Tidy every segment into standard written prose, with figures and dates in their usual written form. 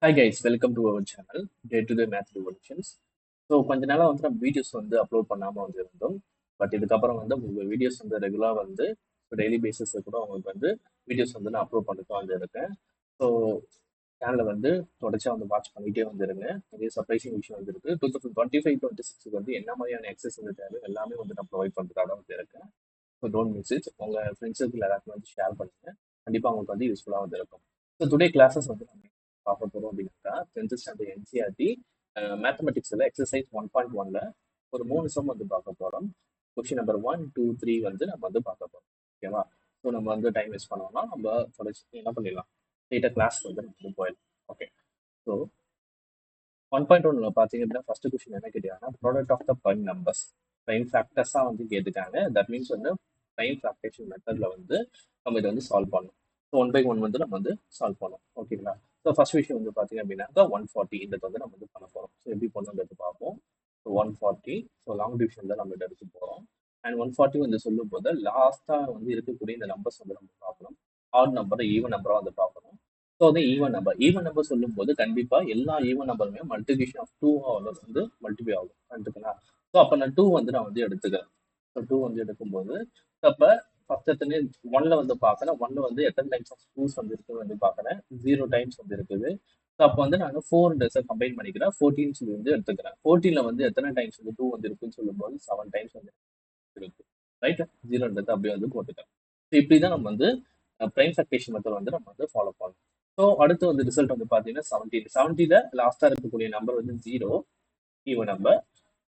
Hi guys, welcome to our channel Day to Day Math Revolutions. So கொஞ்ச நாளாக வந்து நம்ம வீடியோஸ் வந்து அப்லோட் பண்ணாமல் வந்து இருந்தோம். பட் இதுக்கப்புறம் வந்து உங்கள் வீடியோஸ் வந்து ரெகுலராக வந்து டெய்லி பேசிஸில் கூட உங்களுக்கு வந்து வீடியோஸ் வந்து நான் அப்லோட் பண்ணிட்டு வந்து இருக்கேன். ஸோ சேனலை வந்து தொடர்ச்சியாக வந்து வாட்ச் பண்ணிகிட்டே வந்துருங்க. நிறைய சர்ப்ரைசிங் விஷயம் வந்து இருக்குது. 2025-26 வந்து என்ன மாதிரியான எக்ஸஸ் வந்து தேவை எல்லாமே வந்து நான் ப்ரொவைட் பண்ணுறதுக்காக வந்து இருக்கேன். So don't miss it. உங்கள் ஃப்ரெண்ட்ஸுக்கு எல்லாருக்கும் வந்து ஷேர் பண்ணுங்கள். கண்டிப்பாக உங்களுக்கு வந்து யூஸ்ஃபுல்லாக வந்து இருக்கும். ஸோ டுடே கிளாஸஸ் வந்து நம்ம பார்க்க போகிறோம் அப்படின்னாக்கா 10th ஸ்டாண்டர்ட் என்சிஆர்டி மேத்தமெட்டிக்ஸில் எக்ஸசைஸ் 1.1ல் ஒரு 3 சம் வந்து பார்க்க போகிறோம். கொஸ்டின் நம்பர் 1, 2, 3 வந்து நம்ம வந்து பார்க்க போகிறோம். ஓகேவா? ஸோ நம்ம வந்து டைம் வேஸ்ட் பண்ணோம்னா நம்ம தொடர்ச்சி என்ன பண்ணிடலாம், ஸ்ட்ரெயிட்டாக கிளாஸ் வந்து நம்ம வந்து போயிடலாம். ஓகே, ஸோ 1.1ல பார்த்தீங்க அப்படின்னா ஃபர்ஸ்ட் கொஸ்டின் என்ன கேட்டாங்கன்னா product of the prime numbers, prime ஃபேக்டர்ஸாக வந்து கேட்டுக்காங்க. தட் மீன்ஸ் வந்து ப்ரைம் ஃபேக்டரேஷன் மெத்தடில் வந்து நம்ம இதை வந்து சால்வ் பண்ணணும். ஸோ 1 by 1 வந்து நம்ம வந்து சால்வ் பண்ணணும். ஓகேங்களா? ஸோ ஃபர்ஸ்ட் விஷயம் வந்து பார்த்தீங்க அப்படின்னாக்கா 140 இந்த வந்து நம்ம வந்து பண்ண போகிறோம். ஸோ எப்படி பண்ணுறது பார்ப்போம். ஸோ 140, ஸோ லாங் டிவிஷன் தான் நம்ம இதை எடுத்து போகிறோம். அண்ட் 140 வந்து சொல்லும் போது லாஸ்ட்டாக வந்து இருக்கக்கூடிய இந்த நம்பர்ஸ் வந்து நம்ம பார்க்கணும். ஆட் நம்பரை ஈவன் நம்பராக வந்து பார்க்கணும். ஸோ வந்து ஈவன் நம்பர் சொல்லும்போது கண்டிப்பாக எல்லா ஈவன் நம்பருமே மல்டிபிகேஷன் ஆஃப் 2 வந்து மல்டிப்ளை ஆகும். கரெக்டுங்களா? ஸோ அப்போ நான் 2 வந்து நான் வந்து எடுத்துக்கிறேன். ஸோ 2 வந்து எடுக்கும்போது அப்போ ஃபர்ஸ்ட் எத்தனை 1ல வந்து பார்க்குறேன். 1ல வந்து எத்தனை டைம்ஸ் ஆஃப் 2s வந்து இருக்குன்னு வந்து பார்க்குறேன். 0 டைம்ஸ் வந்து இருக்குது. ஸோ அப்போ வந்து நான் 4 டேஸை கம்பைன் பண்ணிக்கிறேன். 14 சொல்லி வந்து எடுத்துக்கிறேன். 14ல வந்து எத்தனை டைம்ஸ் வந்து 2 வந்து இருக்குன்னு சொல்லும்போது 7 டைம்ஸ் வந்து இருக்கு. ரைட்? 0ன்றது அப்படியே வந்து போட்டுக்கிறேன். ஸோ இப்படி தான் நம்ம வந்து ப்ரைம் ஃபேக்டரேஷன் மெத்தட் வந்து நம்ம வந்து ஃபாலோ பண்ணணும். ஸோ அடுத்து வந்து ரிசல்ட் வந்து பார்த்தீங்கன்னா 70ல லாஸ்ட்டாக இருக்கக்கூடிய நம்பர் வந்து 0 ஈவன் நம்பர்.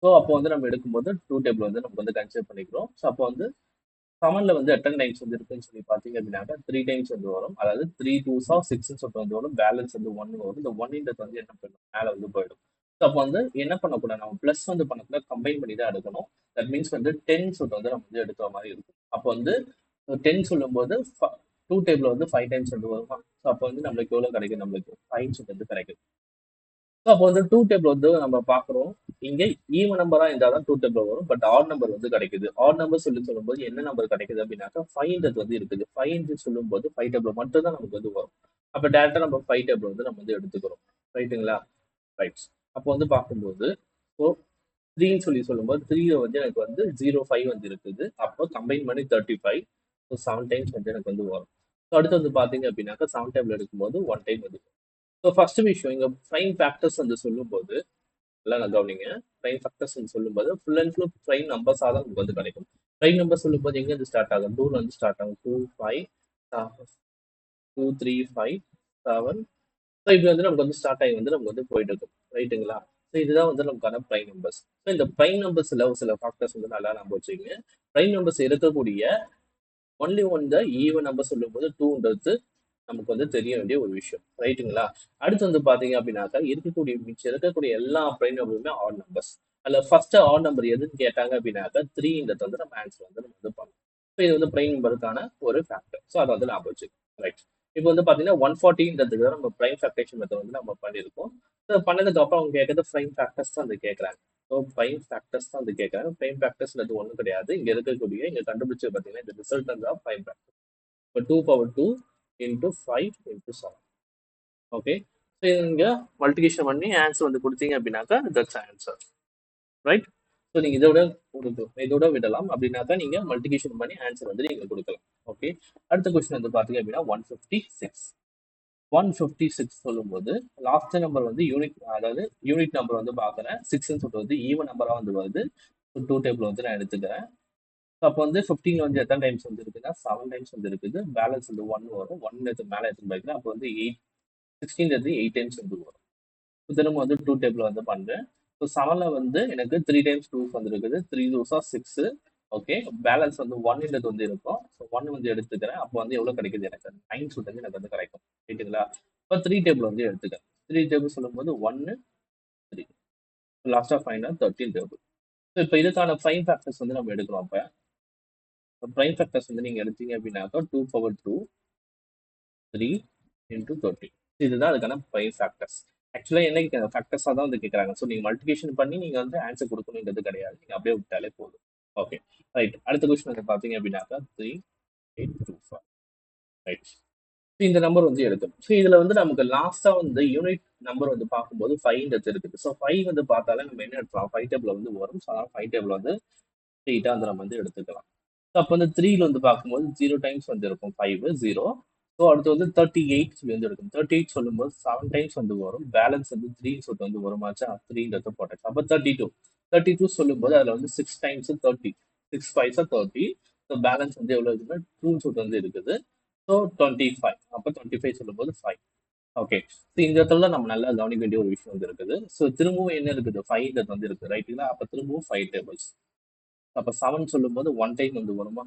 ஸோ அப்போ வந்து நம்ம எடுக்கும்போது 2 டேபிள் வந்து நமக்கு வந்து கன்சிடர் பண்ணிக்கிறோம். ஸோ அப்போ வந்து 7ல வந்து எத்தனை டைம்ஸ் வந்து இருக்குன்னு சொல்லி பார்த்தீங்க அப்படின்னாக்கா 3 டைம்ஸ் வந்து வரும். அதாவது 3 2s ஆஃப் 6ன்னு சொல்லிட்டு வந்து வரும். பேலன்ஸ் வந்து 1 வரும். இந்த 1ன்றது வந்து என்ன பண்ணும், மேலே வந்து போயிடும். ஸோ அப்போ வந்து என்ன பண்ணக்கூடாது, நம்ம ப்ளஸ் வந்து பண்ணக்கூடாது, கம்பைன் பண்ணி தான் எடுக்கணும். தட் மீன்ஸ் வந்து 10 சொல்லிட்டு வந்து நம்ம வந்து எடுக்கிற மாதிரி இருக்கும். அப்போ வந்து 10 சொல்லும்போது 2 டேபிள் வந்து 5 டைம்ஸ் வந்து வரும். ஸோ அப்போ வந்து நம்மளுக்கு எவ்வளோ கிடைக்கும், நம்மளுக்கு 5 வந்து கிடைக்கும். ஸோ அப்போ வந்து 2 டேபிள் வந்து நம்ம பார்க்குறோம். இங்கே ஈவன் நம்பரா இருந்தால் தான் 2 டேபிள் வரும். பட் ஆட் நம்பர் வந்து கிடைக்குது. ஆட் நம்பர் சொல்லும்போது என்ன நம்பர் கிடைக்குது அப்படின்னாக்கா 5ன்றது வந்து இருக்குது. 5 சொல்லும்போது 5 டேபிள் மட்டும் தான் நமக்கு வந்து வரும். அப்போ டேரக்டா நம்ம 5 டேபிள் வந்து நம்ம வந்து எடுத்துக்கிறோம். ரைட்டுங்களா? ரைட். அப்போ வந்து பார்க்கும்போது ஸோ 3ன்னு சொல்லும்போது 3 வந்து எனக்கு வந்து 05 வந்து இருக்குது. அப்போ கம்பைன் பண்ணி 35. ஸோ 7 டைம்ஸ் வந்து எனக்கு வந்து வரும். ஸோ அடுத்து வந்து பார்த்தீங்க அப்படின்னாக்கா 7 டேபிள் எடுக்கும்போது 1 டைம் வந்து. ஸோ ஃபர்ஸ்ட் விஷயம் இங்கே ப்ரைம் ஃபேக்டர்ஸ் வந்து சொல்லும்போது எல்லாம் நான் கவனிங்க. ப்ரைம் ஃபேக்டர்ஸ் சொல்லும்போது ஃபுல் அண்ட் ஃபுல் ப்ரைம் நம்பர்ஸாக தான் நமக்கு வந்து கிடைக்கும். ப்ரைம் நம்பர் சொல்லும்போது எங்கேருந்து ஸ்டார்ட் ஆகும், 2ல வந்து ஸ்டார்ட் ஆகும். 2 5 2 3 5 7. ஸோ இப்படி வந்து நமக்கு வந்து ஸ்டார்ட் ஆகி வந்து நமக்கு வந்து போயிட்டு இருக்கும். ரைட்டுங்களா? ஸோ இதுதான் வந்து நமக்கான ப்ரைம் நம்பர்ஸ். ஸோ இந்த ப்ரைம் நம்பர்ஸில் சில ஃபேக்டர்ஸ் வந்து நல்லா நம்ம வச்சுக்கோங்க. ப்ரைம் நம்பர்ஸ் இருக்கக்கூடிய ஒன்லி ஒன் த ஈவன் நம்பர் சொல்லும்போது 2ன்றது நமக்கு வந்து தெரிய வேண்டிய ஒரு விஷயம். ரைட்டுங்களா? அடுத்து வந்து பாத்தீங்க அப்படின்னாக்கா மிச்சம் இருக்கக்கூடிய எல்லா ப்ரைம் நம்பருமே ஆட் நம்பர்ஸ். அதுல ஃபர்ஸ்ட் ஆட் நம்பர் எதுன்னு கேட்டாங்க அப்படின்னாக்கா 3ன்றது வந்து நம்ம ஆன்சர் வந்து நம்ம வந்து பண்ணணும். ஸோ இது வந்து ப்ரைம் நம்பருக்கான ஒரு ஃபேக்டர். ஸோ அதை வந்து ஞாபகம் வச்சுக்கோங்க. ரைட். இப்போ வந்து பாத்தீங்கன்னா 140ன்றதுக்கு நம்ம ப்ரைம் ஃபேக்டரேஷன் மெத்தட் வந்து நம்ம பண்ணியிருக்கோம். ஸோ பண்ணதுக்கு அப்புறம் அவங்க கேட்கறது ப்ரைம் ஃபேக்டர்ஸ் தான் வந்து கேட்கறாங்க. ஸோ ப்ரைம் ஃபேக்டர்ஸ் தான் வந்து கேட்கறாங்க. ப்ரைம் ஃபேக்டர்ஸ்ன்றது ஒன்றும் கிடையாது. இங்க இருக்கக்கூடிய இங்க கண்டுபிடிச்சு பாத்தீங்கன்னா இந்த ரிசல்ட் தான் ப்ரைம் ஃபேக்டர். இப்போ 2 power 2 into 5 into 7. Okay. So இங்க மல்டிபிகேஷன் பண்ணி ஆன்சர் வந்து கொடுத்தீங்க அப்படின்னாக்கா தட்ஸ் ஆன்சர். ரைட். ஸோ நீங்க இதோட விடலாம். அப்படின்னாக்கா நீங்க மல்டிபிகேஷன் பண்ணி ஆன்சர் வந்து நீங்க கொடுக்கலாம். ஓகே. அடுத்த கொஸ்டின் வந்து பாத்தீங்க அப்படின்னா 156. 156 சொல்லும்போது லாஸ்ட் நம்பர் வந்து யூனிட், அதாவது யூனிட் நம்பர் வந்து பார்க்குறேன். 6ன்னு சொல்லிட்டு வந்து ஈவன் நம்பரா வந்து வருது. 2 டேபிள் வந்து நான் எடுத்துக்கிறேன். அப்போ வந்து 15 வந்து எத்தனை டைம்ஸ் வந்து இருக்குன்னா 7 டைம்ஸ் வந்து இருக்குது. பேலன்ஸ் வந்து 1 வரும். 1 எடுத்து மேலே எடுத்து போய்க்கிறேன். அப்போ வந்து 16 8 டைம்ஸ் வந்து வரும். திரும்ப வந்து 2 டேபிள் வந்து பண்ணுறேன். ஸோ 7ல வந்து எனக்கு 3 டைம்ஸ் 2 வந்து இருக்குது. 3 2s 6. ஓகே. பேலன்ஸ் வந்து 1ன்றது வந்து இருக்கும். ஸோ 1 வந்து எடுத்துக்கிறேன். அப்போ வந்து எவ்வளோ கிடைக்குது, எனக்கு 9 வந்து எனக்கு வந்து கிடைக்கும். ரைட்டுங்களா? இப்போ 3 டேபிள் வந்து எடுத்துக்கிறேன். 3 டேபிள் சொல்லும்போது 1 3. லாஸ்ட்டாக ஃபைனல் 13 டேபிள். ஸோ இப்போ இதுக்கான ப்ரைம் ஃபேக்டர்ஸ் வந்து நம்ம எடுக்கிறோம். அப்போ ப்ரைம் ஃபேக்டர்ஸ் வந்து நீங்கள் எடுத்தீங்க அப்படின்னாக்கா 2 power 2 3 into 13. இதுதான் அதுக்கான ப்ரைம் ஃபேக்டர்ஸ். ஆக்சுவலாக என்ன ஃபேக்டர்ஸாக தான் வந்து கேட்குறாங்க. ஸோ நீங்கள் மல்டிபிகேஷன் பண்ணி நீங்கள் வந்து ஆன்சர் கொடுக்கணுன்றது கிடையாது. நீங்கள் அப்படியே விட்டாலே போதும். ஓகே. ரைட். அடுத்த கொஸ்டின் வந்து பார்த்தீங்க அப்படின்னாக்கா 3 8 2 5. ரைட். இந்த நம்பர் வந்து எடுக்கணும். ஸோ இதுல வந்து நமக்கு லாஸ்டா வந்து யூனிட் நம்பர் வந்து பார்க்கும்போது 5 இருக்குது. ஸோ 5 வந்து பார்த்தாலே நம்ம என்ன எடுக்கலாம், 5 டேபிள் வந்து வரும். ஸோ அதனால 5 டேபிள் வந்து ஸ்ட்ரெயிட்டா வந்து நம்ம வந்து எடுத்துக்கலாம். ஸோ அப்போ வந்து 3ல வந்து பார்க்கும்போது 0 டைம்ஸ் வந்து இருக்கும் 5 0. ஸோ அடுத்து வந்து 38 சொல்லி வந்து எடுக்கும். 38 சொல்லும்போது 7 டைம்ஸ் வந்து வரும். பேலன்ஸ் வந்து 3 சொல்லிட்டு வந்து வருமாச்சா, 3ன்றத போட்டாச்சு. அப்போ 32. 32 சொல்லும்போது அதுல வந்து 6 டைம்ஸ் 30. 6 5 30. ஸோ பேலன்ஸ் வந்து எவ்வளவு இருக்குன்னா 2 சொல்லிட்டு வந்து இருக்குது. ஸோ 25. அப்போ 25 சொல்லும்போது 5. ஓகே. ஸோ இந்த இடத்துல நம்ம நல்லா கவனிக்க வேண்டிய ஒரு விஷயம் வந்து இருக்குது. ஸோ திரும்பவும் என்ன இருக்குது, 5 வந்து இருக்குது ரைட்டுங்களா. அப்போ திரும்பவும் 5 டேபிள்ஸ். அப்போ 7 சொல்லும்போது 1 டைம் வந்து வருமா.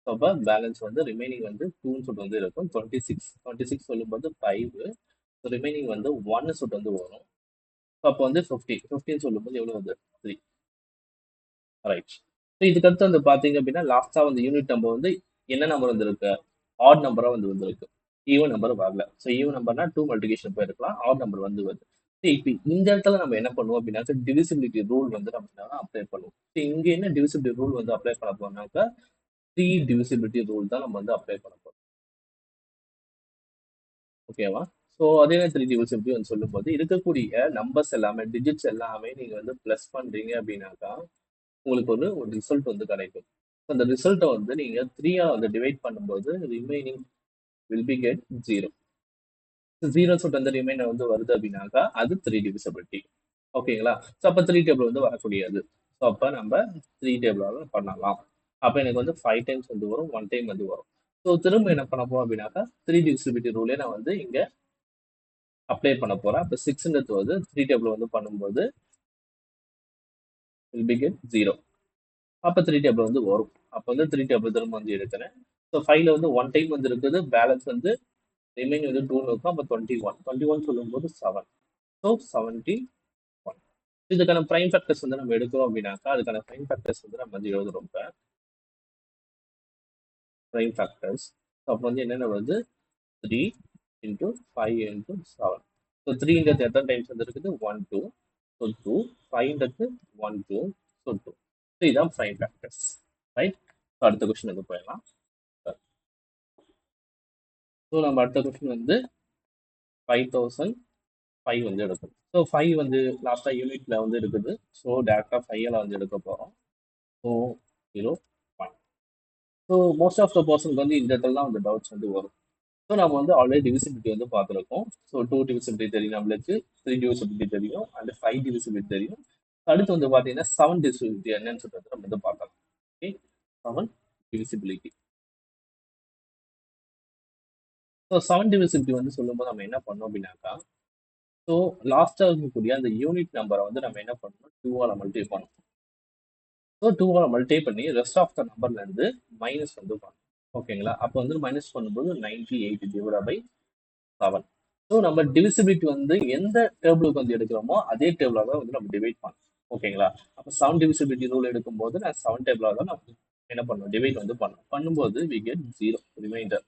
ஸோ அப்போ பேலன்ஸ் வந்து ரிமைனிங் வந்து 2 சொல்லிட்டு வந்து இருக்கும். 26 சொல்லும்போது 5. ஸோ ரிமைனிங் வந்து 1 சொல்லிட்டு வந்து வரும். ஸோ அப்போ வந்து 15 சொல்லும்போது எவ்வளோ வந்து 3. ரைட். ஸோ இதுக்கு அடுத்து வந்து பார்த்தீங்க அப்படின்னா லாஸ்டா வந்து யூனிட் நம்பர் வந்து என்ன நம்பர் வந்துருக்கு, ஆட் நம்பரா வந்து வந்திருக்கு. ஈவன் நம்பர் வரல. ஸோ ஈவன் நம்பர்னா 2 மல்டிபிகேஷன் போயிருக்கலாம். ஆட் நம்பர் வந்து வருது. இப்போ இந்த இடத்துல நம்ம என்ன பண்ணுவோம் அப்படின்னாக்கா டிவிசிபிலிட்டி ரூல் வந்து நம்ம அப்ளை பண்ணுவோம். இங்க என்ன டிவிசிபிலிட்டி ரூல் வந்து அப்ளை பண்ண போறோம்னாக்கா 3 டிவிசிபிலிட்டி ரூல் தான் நம்ம வந்து அப்ளை பண்ண போறோம். ஓகேவா. ஸோ அதே 3 டிவிசிபிலிட்டி வந்து சொல்லும்போது இருக்கக்கூடிய நம்பர்ஸ் எல்லாமே டிஜிட்ஸ் எல்லாமே நீங்க வந்து பிளஸ் பண்றீங்க அப்படின்னாக்கா உங்களுக்கு ஒரு ரிசல்ட் வந்து கிடைக்கும். அந்த ரிசல்ட்டை வந்து நீங்க 3 வந்து டிவைட் பண்ணும்போது ரிமைனிங் வில் பி கெட் 0. 0 சொல்லிட்டு அந்த ரிமைண்டர் வந்து வருது அப்படின்னாக்கா அது 3 டிவிசிபிலிட்டி. ஓகேங்களா. ஸோ அப்போ 3 டேபிள் வந்து வரக்கூடியது. ஸோ அப்போ நம்ம 3 டேபிளால பண்ணலாம். அப்போ எனக்கு வந்து 5 டைம்ஸ் வந்து வரும், 1 டைம் வந்து வரும். ஸோ திரும்ப என்ன பண்ண போறோம் அப்படின்னாக்கா 3 டிவிசிபிலிட்டி ரூலே நான் வந்து இங்க அப்ளை பண்ண போறேன். அப்போ 6ன்றது வந்து 3 டேபிள் வந்து பண்ணும்போது வில் பி கெட் 0. அப்போ 3 டேபிள் வந்து வரும். அப்போ வந்து 3 டேபிள் திரும்ப வந்து எடுக்கிறேன். ஸோ 5ல வந்து 1 டைம் வந்து இருக்குது. பேலன்ஸ் வந்து ரிமைனிங் வந்து 2 இருக்கும். அப்போ 21 சொல்லும்போது 7. ஸோ 71. இதுக்கான பிரைம் ஃபேக்டர்ஸ் வந்து நம்ம எடுக்கிறோம் அப்படின்னாக்கா அதுக்கான பிரைம் ஃபேக்டர்ஸ் வந்து நம்ம வந்து எழுதுறோம். இப்போ பிரைம் ஃபேக்டர்ஸ் அப்போ வந்து என்னென்ன வருது, 3 இன்ட்டு 5 இன்ட்டு 7. ஸோ 3ன்றது எத்தனை டைம்ஸ் வந்து இருக்குது, 1 2. ஸோ 2. 5ன்றது 1 2. ஸோ 2. ஸோ இதுதான் பிரைம் ஃபேக்டர்ஸ். ரைட். அடுத்த கொஸ்டின் வந்து போயிடலாம். ஸோ நம்ம அடுத்த கொஸ்டின் வந்து 5005 வந்து எடுக்கணும். ஸோ 5 வந்து லாஸ்ட்டாக யூனிட்ல வந்து இருக்குது. ஸோ டேரெக்டாக 5 வந்து எடுக்க போகிறோம். So 0 1. So most of the பர்சனுக்கு வந்து இந்த இடத்துல தான் வந்து டவுட்ஸ் வந்து வரும். ஸோ நம்ம வந்து ஆல்ரெடி டிவிசிபிலிட்டி வந்து பார்த்துருக்கோம். ஸோ 2 டிவிசிபிலிட்டி தெரியும் நம்மளுக்கு, 3 டிவிசிபிலிட்டி தெரியும், அண்ட் 5 டிவிசிபிலிட்டி தெரியும். அடுத்து வந்து பார்த்தீங்கன்னா 7 டிவிசிபிலிட்டி என்னன்னு சொல்றது நம்ம வந்து பார்க்கலாம். ஓகே. 7 டிவிசிபிலிட்டி. ஸோ 7 டிவிசிபிலிட்டி வந்து சொல்லும்போது நம்ம என்ன பண்ணோம் அப்படின்னாக்கா, ஸோ லாஸ்ட்டாக இருக்கக்கூடிய அந்த யூனிட் நம்பரை வந்து நம்ம என்ன பண்ணணும், 2ஆல் மல்டிப்ளை பண்ணணும். ஸோ 2ஆல் மல்டிப்ளை பண்ணி ரெஸ்ட் ஆஃப் த நம்பர்லேருந்து மைனஸ் வந்து பண்ணணும். ஓகேங்களா. அப்போ வந்து மைனஸ் பண்ணும்போது 98 டிவைட் பை 7. ஸோ நம்ம டிவிசிபிலிட்டி வந்து எந்த டேபிளுக்கு வந்து எடுக்கிறோமோ அதே டேபிளாக தான் வந்து நம்ம டிவைட் பண்ணணும். ஓகேங்களா. அப்போ 7 டிவிசிபிலிட்டி ரூல் எடுக்கும்போது நான் 7 டேபிளாக தான் நம்ம என்ன பண்ணணும், டிவைட் வந்து பண்ணணும். பண்ணும்போது வி கெட் 0 ரிமைண்டர்.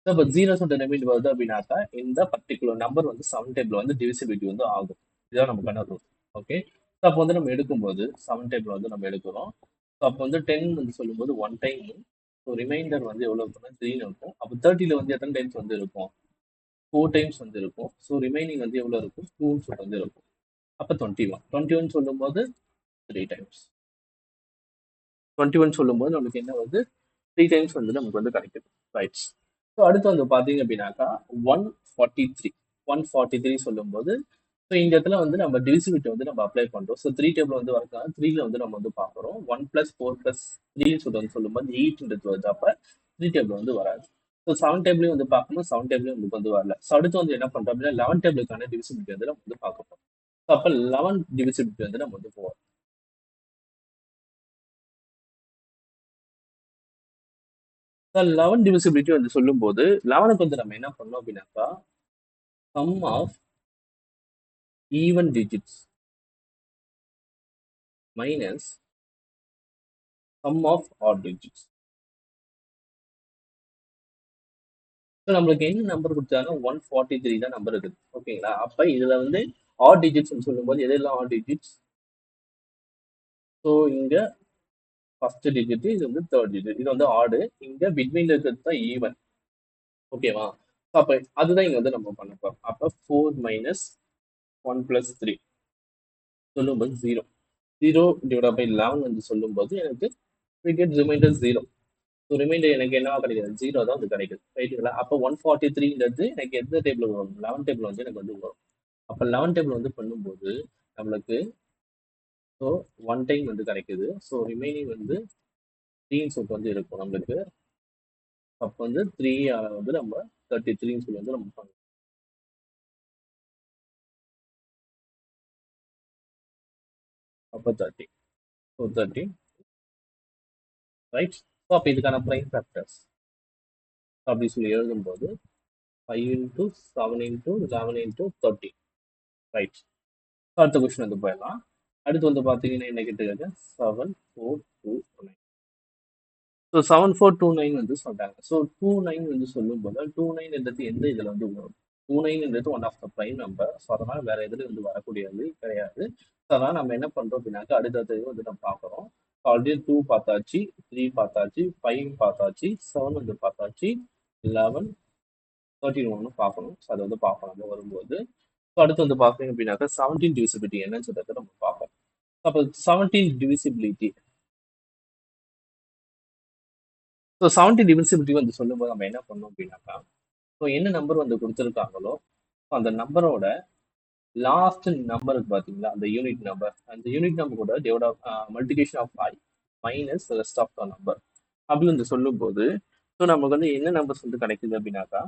ஸோ இப்போ 0 சொல்லிட்டு ரிமைண்டர் வருது அப்படின்னாக்கா இந்த பர்டிகுலர் நம்பர் வந்து 7 டேபிள் வந்து டிவிசிபிலிட்டி வந்து ஆகும். இதுதான் நமக்கான ரூல். ஓகே. ஸோ அப்போ வந்து நம்ம எடுக்கும்போது 7 டேபிள் வந்து நம்ம எடுக்கிறோம். ஸோ அப்போ வந்து 10 வந்து சொல்லும்போது 1 டைம். ஸோ ரிமைண்டர் வந்து எவ்வளோ இருக்குன்னா 3 இருக்கும். அப்போ 30ல வந்து எத்தனை டைம்ஸ் வந்து இருக்கும், 4 டைம்ஸ் வந்து இருக்கும். ஸோ ரிமைனிங் வந்து எவ்வளோ இருக்கும், 2 சொல்லிட்டு வந்து இருக்கும். அப்போ 21 சொல்லும்போது 3 டைம்ஸ். 21 சொல்லும்போது நமக்கு என்ன வந்து 3 டைம்ஸ் வந்து நமக்கு வந்து கிடைக்குது. ரைட். ஸோ அடுத்து வந்து பார்த்தீங்க அப்படின்னாக்கா 143. 143 சொல்லும்போது ஸோ இந்த இடத்துல வந்து நம்ம டிவிசிபிலிட்டி வந்து நம்ம அப்ளை பண்ணுறோம். ஸோ 3 டேபிள் வந்து வரதுனால 3ல வந்து நம்ம வந்து பார்க்குறோம். 1 + 4 + 3 சொல்லிட்டு வந்து சொல்லும்போது 8ன்றது வருது. அப்போ 3 டேபிள் வந்து வராது. ஸோ 7 டேபிளையும் வந்து பார்க்கணும், 7 டேபிளையும் நமக்கு வந்து வரல. ஸோ அடுத்து வந்து என்ன பண்ணுறோம் அப்படின்னா 11 டேபிளுக்கான டிவிசிபிலிட்டி வந்து நம்ம வந்து பார்க்க போகிறோம். ஸோ அப்போ 11 டிவிசிபிலிட்டி வந்து நம்ம வந்து போவோம். ஸோ 11 டிவிசிபிலிட்டி வந்து சொல்லும்போது 11க்கு வந்து நம்ம என்ன பண்ணோம் அப்படின்னாக்கா sum of even digits minus sum of odd digits. So நம்மளுக்கு என்ன நம்பர் கொடுத்தாங்க, 143 தான் நம்பர் இருக்குது. ஓகேங்களா. அப்போ இதில் வந்து ஆட் டிஜிட்ஸ் சொல்லும்போது எதெல்லாம் ஆட் டிஜிட்ஸ், ஸோ இங்கே ஃபர்ஸ்ட் டிஜிட், இது வந்து தேர்ட் டிஜிட், இது வந்து ஆடு. இங்கே பிட்வீன்ல இருக்கிறது தான் ஈவன். ஓகேவா. அப்போ அதுதான் இங்க வந்து நம்ம பண்ண போறோம். அப்போ 4 மைனஸ் 1 பிளஸ் 3 சொல்லும்போது 0. 0 டிவைட் பை 11 வந்து சொல்லும்போது எனக்கு we get remainder 0. So remainder எனக்கு என்னவா கிடைக்குது? 0 தான் வந்து கிடைக்குது. ரைட்டுங்களா? அப்போ 143ன்றது எனக்கு எந்த டேபிள் வரும்? 11 டேபிள் வந்து எனக்கு வந்து வரும். அப்போ 11 டேபிள் வந்து பண்ணும்போது நம்மளுக்கு ஸோ 1 டைம் வந்து கிடைக்குது. ஸோ ரிமைனிங் வந்து 3 சொல்லிட்டு வந்து இருக்கும் நம்மளுக்கு. அப்போ வந்து 3 வந்து நம்ம 33 சொல்லி வந்து நம்ம பண்ணலாம். அப்போ 30. So 30 right. ஸோ அப்போ இதுக்கான ப்ரைம் ஃபேக்டர்ஸ் அப்படி சொல்லி எழுதும்போது 5 இன்டூ 7 இன்டூ 11 இன்டூ 30 ரைட். அடுத்த கொஸ்டின் வந்து போயிடலாம். அடுத்து வந்து பார்த்தீங்கன்னா என்ன கேட்டுருக்காங்க 7429. ஸோ 7429 வந்து சொல்றாங்க. ஸோ 29 வந்து சொல்லும்போது 29ன்றது எந்த இதில் வந்து வரும்? 29ன்றது one of the prime number. So அதனால வேற எதுலையும் வந்து வரக்கூடியது கிடையாது. ஸோ அதனால நம்ம என்ன பண்றோம் அப்படின்னாக்கா அடுத்தது வந்து நம்ம பார்க்குறோம். ஆல்ரெடி 2 பார்த்தாச்சு, 3 பார்த்தாச்சு, 5 பார்த்தாச்சு, 7 வந்து பார்த்தாச்சு, 11 13 பார்க்கணும். ஸோ அதை வந்து பார்ப்போம் நம்ம வரும்போது. ஸோ அடுத்து வந்து பார்த்தீங்க அப்படின்னாக்கா 17 டிவிசிபிலிட்டி என்னன்னு சொல்றதை நம்ம பார்ப்போம். அப்போ 17 டிவிசிபிலிட்டி. ஸோ 17 டிவிசிபிலிட்டி வந்து சொல்லும்போது நம்ம என்ன பண்ணோம் அப்படின்னாக்கா ஸோ என்ன நம்பர் வந்து கொடுத்துருக்காங்களோ அந்த நம்பரோட லாஸ்ட் நம்பர் பார்த்தீங்களா அந்த யூனிட் நம்பர், அந்த யூனிட் நம்பர் கூட divide of multiplication of 5 minus rest of the number அப்படி வந்து சொல்லும்போது ஸோ நமக்கு வந்து என்ன நம்பர்ஸ் வந்து கிடைக்குது அப்படின்னாக்கா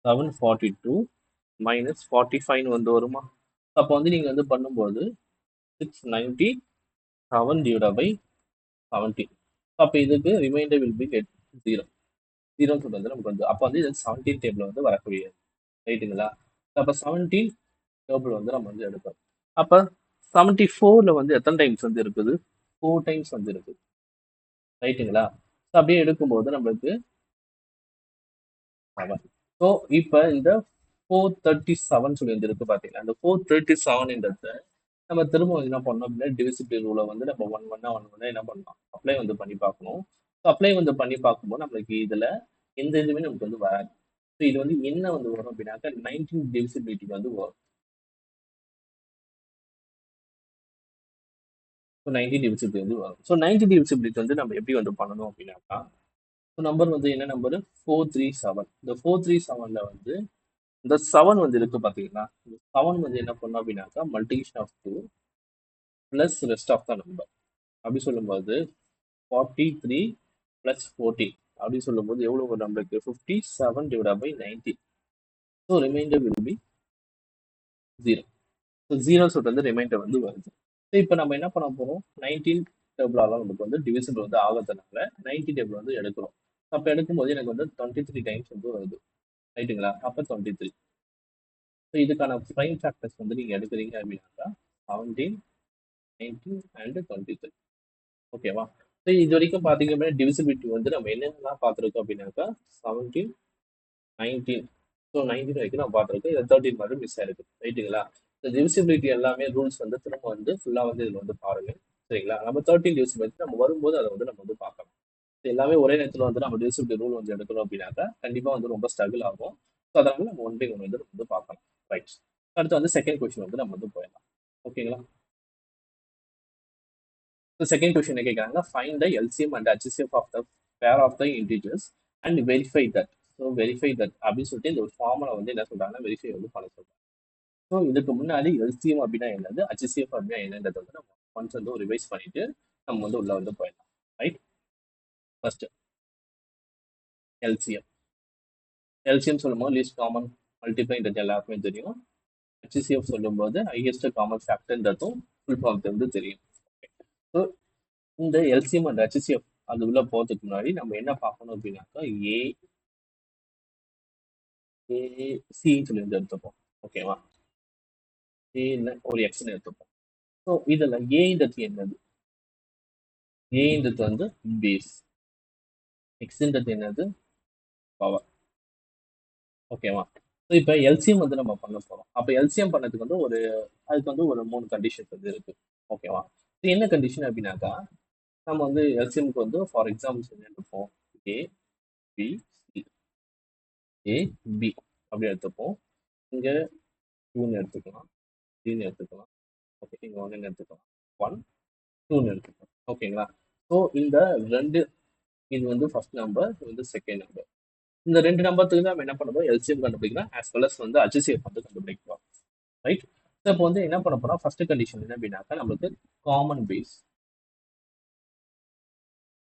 742 மைனஸ் 45 வந்து வருமா? அப்போ வந்து நீங்கள் வந்து பண்ணும்போது 697 டிவைட் பை 17. அப்போ இதுக்கு ரிமைண்டர் வில் பி கெட் 0. 0 சொல்றது நமக்கு வந்து அப்போ வந்து இது 17 டேபிள் வந்து வரக்கூடிய ரைட்டுங்களா? அப்போ 17 டேபிள் வந்து நம்ம வந்து எடுப்போம். அப்போ 74ல வந்து எத்தனை டைம்ஸ் வந்து இருக்குது? 4 டைம்ஸ் வந்து இருக்குது ரைட்டுங்களா? அப்படியே எடுக்கும்போது நம்மளுக்கு 7. ஸோ இப்போ இந்த 437 சொல்லி வந்து இருக்கு பார்த்தீங்கன்னா அந்த 437ன்றது நம்ம திரும்ப என்ன பண்ணோம் அப்படின்னா டிவிசிபிலிட்டி ரூலை வந்து நம்ம ஒன் என்ன பண்ணலாம் அப்ளை வந்து பண்ணி பார்க்கணும். ஸோ அப்ளை வந்து பண்ணி பார்க்கும்போது நம்மளுக்கு இதில் எந்த இதுவுமே நமக்கு வந்து வராது. ஸோ இது வந்து என்ன வந்து வரும் அப்படின்னாக்கா 19 டிவிசிபிலிட்டி வந்து வரும். ஸோ 90 டிவிசிபிலிட்டி வந்து வரும். ஸோ 90 டிவிசிபிலிட்டி வந்து நம்ம எப்படி வந்து பண்ணணும் அப்படின்னாக்கா ஸோ நம்பர் வந்து என்ன நம்பரு 437. இந்த 437ல வந்து இந்த 7 வந்து இருக்கு பார்த்தீங்கன்னா இந்த 7 வந்து என்ன பண்ணோம் அப்படின்னாக்கா multiplication of 2 plus rest of the number அப்படி சொல்லும்போது 43 பிளஸ் 14 அப்படி சொல்லும்போது எவ்வளோ வரும் நம்மளுக்கு 57 divide by 90. So remainder will be 0. So 0 சொல்றது ரிமைண்டர் வந்து வருது. ஸோ இப்போ நம்ம என்ன பண்ண போறோம் 19 டேபிளால நமக்கு வந்து டிவிசிபிள் வந்து ஆகிறதுனால 90 டேபிள் வந்து எடுக்கிறோம். அப்போ எடுக்கும்போது எனக்கு வந்து 23 டைம்ஸ் வந்து வருது ரைட்டுங்களா? அப்போ 23. ஸோ இதுக்கான ப்ரைம் ஃபேக்டர்ஸ் வந்து நீங்கள் எடுக்கிறீங்க அப்படின்னாக்கா 17, 19 அண்ட் 23. ஓகேவா? ஸோ இது வரைக்கும் பார்த்தீங்க அப்படின்னா டிவிசிபிலிட்டி வந்து நம்ம என்னென்னலாம் பார்த்துருக்கோம் அப்படின்னாக்கா 17, 19. ஸோ 19 வரைக்கும் நான் பார்த்துருக்கேன். இதில் 13 மட்டும் மிஸ் ஆயிருக்கு ரைட்டுங்களா? இந்த டிவிசிபிலிட்டி எல்லாமே ரூல்ஸ் வந்து திரும்ப வந்து ஃபுல்லாக வந்து இதில் வந்து பாருங்க சரிங்களா? நம்ம 13 டிவிசிபிலிட்டி நம்ம வரும்போது அதை வந்து நம்ம வந்து பார்க்கலாம். எல்லாமே ஒரே நேரத்தில் வந்து நம்ம டிவிசிபிலிட்டி ரூல் வந்து எடுக்கணும் அப்படின்னாக்கா கண்டிப்பாக வந்து ரொம்ப ஸ்ட்ரகிள் ஆகும். ஸோ அதனால நம்ம ஒன் பை ஒன் வந்து பார்க்கலாம். ரைட். அடுத்து வந்து செகண்ட் கொஸ்டின் வந்து நம்ம வந்து போயிடலாம். ஓகேங்களா? செகண்ட் கொஸ்டின் என்ன கேட்குறாங்க find the LCM and HCF of the pair of the integers and verify that. So verify that அப்படின்னு சொல்லிட்டு இந்த ஒரு ஃபார்முலா வந்து என்ன சொல்றாங்கன்னா வெரிஃபை வந்து பண்ண சொல்றாங்க. ஸோ இதுக்கு முன்னாடி எல்சிஎம் அப்படின்னா என்னது, ஹெச்சிஎஃப் அப்படின்னா என்னன்றது வந்து நம்ம ஒன்ஸ் வந்து ரிவைஸ் பண்ணிட்டு நம்ம வந்து உள்ள வந்து போயிடலாம். ரைட். First LCM. எல்சிஎம் சொல்லும்போது லீஸ்ட் காமன் மல்டிப்ளைன்றது எல்லாருக்குமே தெரியும். ஹெச்சிஎஃப் சொல்லும்போது ஹையஸ்ட் காமன் ஃபேக்டர்ன்றதும் ஃபுல் ஃபார்ம் வந்து தெரியும். ஸோ இந்த எல்சிஎம் அண்ட் ஹெச்சிஎஃப் அது உள்ள போகிறதுக்கு முன்னாடி நம்ம என்ன பார்க்கணும் அப்படின்னாக்கா சின்னு சொல்லி வந்து எடுத்துப்போம். ஓகேவா? ஏன்னு ஒரு எக்ஸ்ன்னு எடுத்துப்போம். ஸோ இதில் ஏன்றது என்னது? ஏன்றது வந்து பேஸ், எக்ஸ்ன்றது என்னது பவர். ஓகேவா? ஸோ இப்போ எல்சிஎம் வந்து நம்ம பண்ண போகிறோம். அப்போ எல்சிஎம் பண்ணதுக்கு வந்து அதுக்கு வந்து ஒரு 3 கண்டிஷன்ஸ் வந்து இருக்கு. ஓகேவா? இது என்ன கண்டிஷன் அப்படின்னாக்கா நம்ம வந்து எல்சிஎம்க்கு வந்து ஃபார் எக்ஸாம்பிள்ஸ் என்ன எடுப்போம் ஏ பி சி. ஏ பி அப்படி எடுத்துப்போம். இங்கே 2ன்னு எடுத்துக்கலாம், 3ன்னு எடுத்துக்கலாம். ஓகே, இங்கே 1ன்னு எடுத்துக்கலாம், 1 2ன்னு எடுத்துக்கலாம். ஓகேங்களா? ஸோ இந்த ரெண்டு, இது வந்து ஃபர்ஸ்ட் நம்பர், இது வந்து செகண்ட் நம்பர். இந்த ரெண்டு நம்பருக்கு நம்ம என்ன பண்ணுவோம், எல்சிஎம் கண்டுபிடிக்கலாம், ஆஸ் வெல் அஸ் வந்து HCF வந்து கண்டுபிடிக்கலாம். ரைட்? ஸோ இப்போ வந்து என்ன பண்ண போறோம், ஃபர்ஸ்ட் கண்டிஷன் என்ன அப்படின்னாக்கா நம்மளுக்கு common base.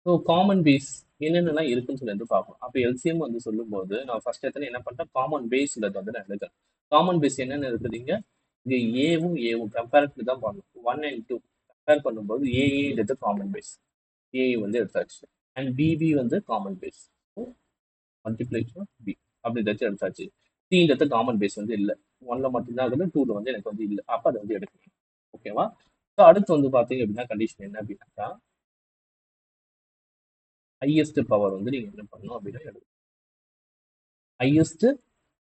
So common base என்னென்னலாம் இருக்குன்னு சொல்லி வந்து பார்ப்போம். அப்போ எல்சிஎம் வந்து சொல்லும்போது நான் ஃபர்ஸ்ட் எடுத்து என்ன பண்ணிட்டேன், காமன் பேஸ்ன்றது வந்து நான் எழுதுறேன். காமன் பேஸ் என்னென்ன இருக்குதுங்க, இங்கே ஏவும் கம்பேரிட்டிவ் தான் பண்ணணும். 1 and 2 கம்பேர் பண்ணும்போது ஏஏன்றது காமன் பேஸ், ஏ வந்து எடுத்தாச்சு. அண்ட் பிபி வந்து காமன் பேஸ், மல்டிப்ளை பி அப்படின்றது எடுத்தாச்சு. சின்றது காமன் பேஸ் வந்து இல்லை, 1ல மட்டும்தான் இருக்குது, 2ல வந்து எனக்கு வந்து இல்லை. அப்போ அதை வந்து எடுக்கணும். ஓகேவா? ஸோ அடுத்து வந்து பார்த்தீங்க அப்படின்னா கண்டிஷன் என்ன அப்படின்னாக்கா, ஹையஸ்ட் பவர் வந்து நீங்கள் என்ன பண்ணணும் அப்படின்னா எடுக்கணும். ஹையஸ்ட்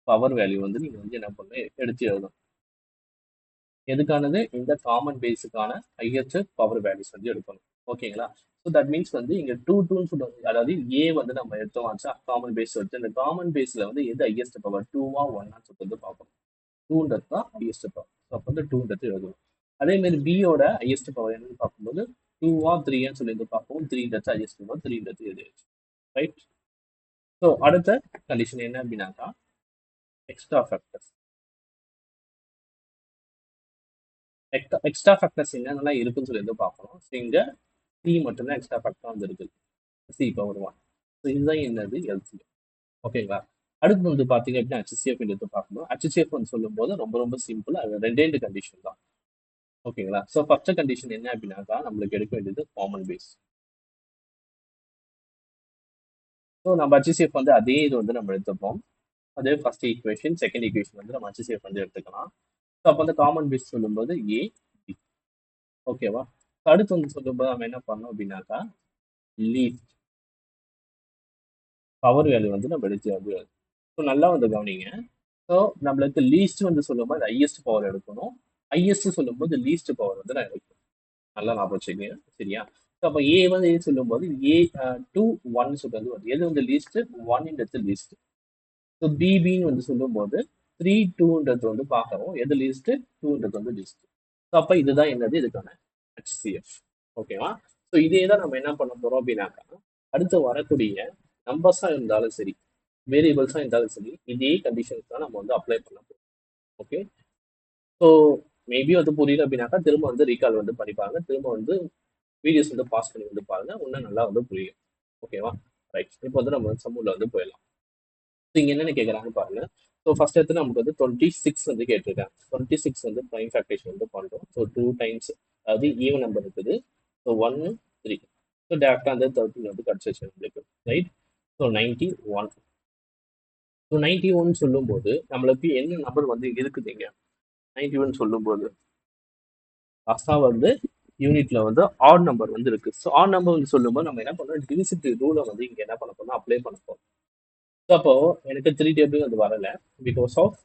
பவர் வேல்யூ வந்து நீங்கள் வந்து என்ன பண்ணணும், எடுத்து எழுதணும். எதுக்கானது, இந்த காமன் பேஸுக்கான ஹையஸ்ட் பவர் வேல்யூஸ் வந்து எடுக்கணும். ஓகேங்களா? ஸோ தட் மீன்ஸ் வந்து இங்கே 2 சொல்லுவாங்க, அதாவது ஏ வந்து நம்ம எடுத்தோம் காமன் பேஸ் வச்சு, இந்த காமன் பேஸில் வந்து எது ஹையஸ்ட் பவர், 2வா 1ஆன்னு சொல்லிட்டு பார்க்கணும். 2ன்றது தான் ஹையஸ்ட் பவர். ஸோ அப்போ வந்து 2ன்றது எழுதணும். அதேமாரி பியோட ஹையஸ்ட் பவர் என்னன்னு பார்க்கும்போது 2வா 3ன்னு சொல்லி பார்ப்போம். 3ன்றது ஹையஸ்ட் பவர், 3ன்றது எழுதியாச்சு. ரைட்? ஸோ அடுத்த கண்டிஷன் என்ன அப்படின்னாக்கா, எக்ஸ்ட்ரா ஃபேக்டர்ஸ். எக்ஸ்ட்ரா ஃபேக்டர்ஸ் என்னென்னலாம் இருக்குன்னு சொல்லி வந்து பார்க்கணும். ஸோ இங்கே சி மட்டும்தான் எக்ஸ்ட்ரா ஃபேக்டர் வந்து இருக்குது, சி பவர் 1. ஸோ இதுதான் என்னது, எல்சிஎம். ஓகேங்களா? அடுத்து வந்து பார்த்தீங்க அப்படின்னா HCF எடுத்து பார்க்கணும். HCF வந்து சொல்லும்போது ரொம்ப ரொம்ப சிம்பிள், அது ரெண்டு கண்டிஷன் தான். ஓகேங்களா? ஸோ ஃபர்ஸ்ட் கண்டிஷன் என்ன அப்படின்னாக்கா நம்மளுக்கு எடுக்க வேண்டியது காமன் பேஸ். ஸோ நம்ம HCF வந்து அதே இது வந்து நம்ம எடுத்துப்போம். அதே ஃபர்ஸ்ட் ஈக்குவேஷன், செகண்ட் ஈக்குவேஷன் வந்து நம்ம HCF வந்து எடுத்துக்கலாம். ஸோ அப்போ வந்து காமன் பேஸ் சொல்லும்போது ஏ பி. ஓகேவா? அடுத்து வந்து சொல்லும்போது நம்ம என்ன பண்ணோம் அப்படின்னாக்கா, லீஸ்ட் பவர் வேல்யூ வந்து நம்ம எடுத்து வந்து, ஸோ நல்லா வந்து கவனிங்க. ஸோ நம்மளுக்கு லீஸ்ட் வந்து சொல்லும்போது ஹையஸ்ட் பவர் எடுக்கணும், ஹையஸ்ட் சொல்லும்போது லீஸ்ட் பவர் வந்து நான் எடுக்கணும். நல்லா ஞாபகம் வச்சுக்கோங்க. சரியா? ஸோ அப்போ ஏ வந்து சொல்லும்போது ஏ 2 1 சொல்றது வந்து எது வந்து லீஸ்ட், 1ன்றது லீஸ்ட். ஸோ பிபின்னு வந்து சொல்லும்போது 3 2ன்றது வந்து பார்க்கணும், எது லீஸ்ட், 2ன்றது வந்து லீஸ்ட். ஸோ அப்போ இதுதான் என்னது, இதுக்கான HCF. ஓகேவா? ஸோ இதே தான் நம்ம என்ன பண்ண போறோம் அப்படின்னாக்கா, அடுத்து வரக்கூடிய நம்பர்ஸா இருந்தாலும் சரி, வேரியபிள்ஸா இருந்தாலும் சரி, இதே கண்டிஷன்ஸ் தான் நம்ம வந்து அப்ளை பண்ண போறோம். ஓகே? ஸோ மேபி வந்து புரியல அப்படின்னாக்கா திரும்ப வந்து ரீகால் வந்து பண்ணிப்பாங்க, திரும்ப வந்து வீடியோஸ் வந்து பாஸ் பண்ணி வந்து பாருங்க, இன்னும் நல்லா வந்து புரியும். ஓகேவா? ரைட். இப்போ வந்து நம்ம சம்மூல வந்து போயிடலாம். ஸோ இங்கே என்னென்ன கேட்குறாங்கன்னு பாருங்க. ஸோ ஃபர்ஸ்ட் எடுத்து நமக்கு வந்து 26 வந்து கேட்டிருக்காங்க. 26 வந்து ப்ரைம் ஃபேக்டரேஷன் வந்து பண்ணுறோம். ஸோ 2 டைம்ஸ், அதாவது ஈவன் நம்பர் இருக்குது. ஸோ 1 3. ஸோ டேரக்டாக வந்து 13 வந்து கிடச்சிச்சு நம்மளுக்கு. ரைட்? ஸோ 91. ஸோ 91 சொல்லும்போது நம்மளுக்கு என்ன நம்பர் வந்து இருக்குதுங்க, 91 சொல்லும்போது லாஸ்ட்டாக வந்து யூனிட்ல வந்து ஆட் நம்பர் வந்து இருக்கு. ஸோ ஆட் நம்பர் வந்து சொல்லும்போது நம்ம என்ன பண்ணோம், டிவிசிட்டி ரூலை வந்து இங்கே என்ன பண்ண போறோம், அப்ளை பண்ண போறோம். ஸோ அப்போ எனக்கு 3 டேபிள் அது வரல, பிகாஸ் ஆஃப்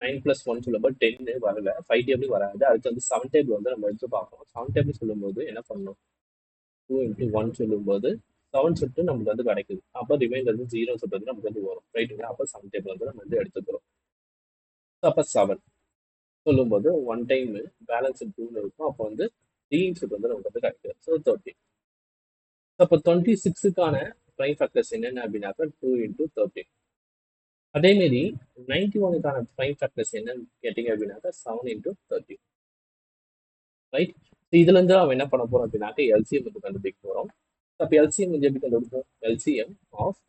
9 + 1 சொல்லும்போது 10 வரல, 5 டேபிள் வராது. அடுத்து வந்து 7 டேபிள் வந்து நம்ம எடுத்து பார்க்கணும். 7 டேபிள் சொல்லும்போது என்ன பண்ணணும், 2 × 1 சொல்லும்போது 7 சொல்லிட்டு நமக்கு வந்து கிடைக்குது. அப்போ ரிமைண்டர் வந்து 0 சொல்றது நமக்கு வந்து வரும். ரைட்டுங்களா? அப்போ 7 டேபிள் வந்து நம்ம வந்து எடுத்துக்கிறோம். அப்போ 7 சொல்லும்போது 1 டைம் பேலன்ஸ் 2 இருக்கும். அப்போ வந்து 3 வந்து நமக்கு வந்து கிடைக்குது. ஸோ 30. அப்போ 26க்கான ப்ரைம் ஃபேக்டர்ஸ் என்னென்ன அப்படின்னாக்கா 2 × 13. அதேமாரி 91க்கான ப்ரைம் ஃபேக்டர்ஸ் என்னன்னு கேட்டீங்க அப்படின்னாக்கா 7 × 13. ரைட்? இதுல இருந்து அவன் என்ன பண்ண போறோம் அப்படின்னாக்கா எல்சிஎம் வந்து கண்டுபிடிக்க போறோம். அப்போ எல்சிஎம் வந்து எப்படி கண்டுபிடிப்போம், எல்சிஎம் ஆஃப்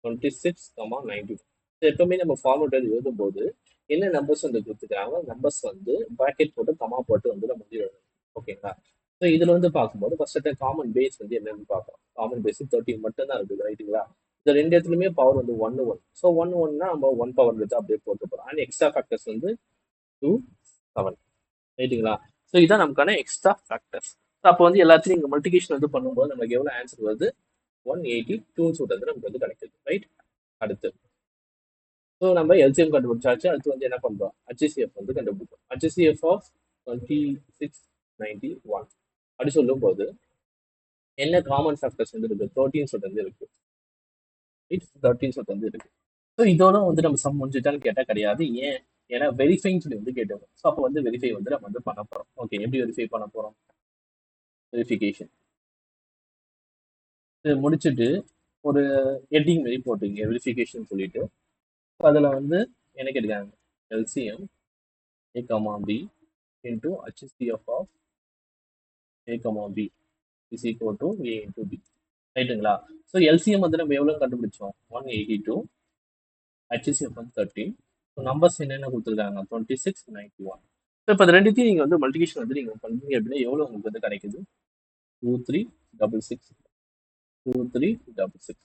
26, 91. எப்பவுமே நம்ம ஃபார்முலா எழுதும் போது என்ன நம்பர்ஸ் வந்து கொடுத்துக்கிறாங்க, நம்பர்ஸ் வந்து பிராக்கெட் போட்டு கமா போட்டு வந்து நம்ம வந்து எழுதணும். ஓகேங்களா? ஸோ இதுல வந்து பார்க்கும்போது ஃபர்ஸ்ட் காமன் பேஸ் வந்து என்னன்னு பார்ப்போம். காமன் பேஸ் 13 மட்டும் தான் இருக்குது. ரைட்டுங்களா? இந்த ரெண்டு இடத்துலயுமே பவர் வந்து 1 1. ஸோ 1 1னா நம்ம 1 பவர் எடுத்து அப்படியே போட்டு போறோம். அண்ட் எக்ஸ்ட்ரா ஃபேக்டர்ஸ் வந்து 2 7. ரைட்டுங்களா? ஸோ இதான் நமக்கான எக்ஸ்ட்ரா ஃபேக்டர்ஸ். அப்போ வந்து எல்லாத்தையும் இங்கே மல்டிகேஷன் வந்து பண்ணும்போது நமக்கு எவ்வளோ ஆன்சர் வருது, 182 சொல்றது நமக்கு வந்து கிடைக்குது. ரைட்? அடுத்து ஸோ நம்ம எல்சிஎம் கண்டுபிடிச்சாச்சு. அடுத்து வந்து என்ன பண்றோம், HCF வந்து கண்டுபிடிப்போம். HCF ஆஃப் 26 91 அப்படி சொல்லும்போது என்ன காமன் ஃபேக்டர்ஸ் வந்து இருக்கு, 13 சொல்றது இருக்கு. 13 சொல்றது இருக்கு. ஸோ இதோட வந்து நம்ம சம் முடிஞ்சுட்டான்னு கேட்டால் கிடையாது. ஏன்? ஏன்னா வெரிஃபைன்னு சொல்லி வந்து கேட்டோம். ஸோ அப்போ வந்து வெரிஃபை வந்து நம்ம வந்து பண்ண போகிறோம். ஓகே, எப்படி வெரிஃபை பண்ண போகிறோம்? வெரிஃபிகேஷன் இது முடிச்சுட்டு ஒரு ஹெட்டிங் மாரி போட்டீங்க வெரிஃபிகேஷன் சொல்லிட்டு அதில் வந்து என்ன கேட்டுக்காங்க? LCM A comma B into HCF of A comma B is equal to A into B. ரைட்டுங்களா? ஸோ எல்சிஎம் வந்து நம்ம எவ்வளோ கண்டுபிடிச்சோம்? 182, ஹச்சிஎஃப் வந்து 13. ஸோ நம்பர்ஸ் என்னென்ன கொடுத்துருக்காங்க? 26, 91. ஸோ இப்போ அது ரெண்டுத்தையும் நீங்கள் வந்து மல்டிபிகேஷன் வந்து நீங்கள் பண்ணுறீங்க அப்படின்னா எவ்வளோ உங்களுக்கு வந்து கிடைக்குது? 2366, 2366.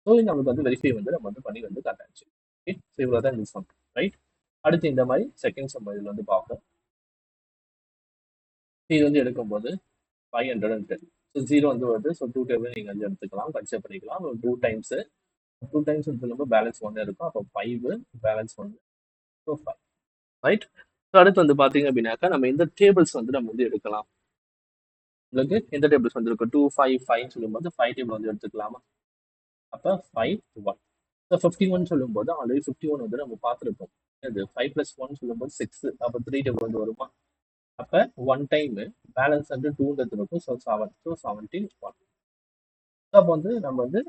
ஸோ நமக்கு வந்து வெரிஃபை வந்து நம்ம வந்து பண்ணி வந்து காட்டாச்சு. ஓகே, ஸோ இவ்வளோ தான் இந்த சம். ரைட். அடுத்து இந்த மாதிரி செகண்ட் சம் இதில் வந்து பார்ப்போம். இது வந்து எடுக்கும்போது 510. ஸோ 0 வந்து வருது. ஸோ 2 டேபிள் நீங்கள் வந்து எடுத்துக்கலாம், கன்சிடர் பண்ணிக்கலாம். 2 டைம்ஸ் சொல்லும்போது பேலன்ஸ் 1 இருக்கும். அப்போ 5 பேலன்ஸ் 1. ஸோ 5. ரைட். ஸோ அடுத்து வந்து பார்த்தீங்க அப்படின்னாக்கா நம்ம இந்த டேபிள்ஸ் வந்து நம்ம வந்து எடுக்கலாம். உங்களுக்கு எந்த டேபிள்ஸ் வந்து இருக்கும்? 2, 5, 5 சொல்லும்போது 5 டேபிள் வந்து எடுத்துக்கலாமா? அப்போ 5, 1. ஸோ 51 சொல்லும்போது ஆல்ரெடி 51 வந்து நம்ம பார்த்துருக்கோம். அது 5 + 1 சொல்லும்போது 6. அப்போ 3 டேபிள் வந்து வருமா? அப்போ 1 டைம் பேலன்ஸ் வந்து 2 இருக்கும். ஸோ 7. ஸோ 17, 1. ஸோ அப்போ வந்து நம்ம வந்து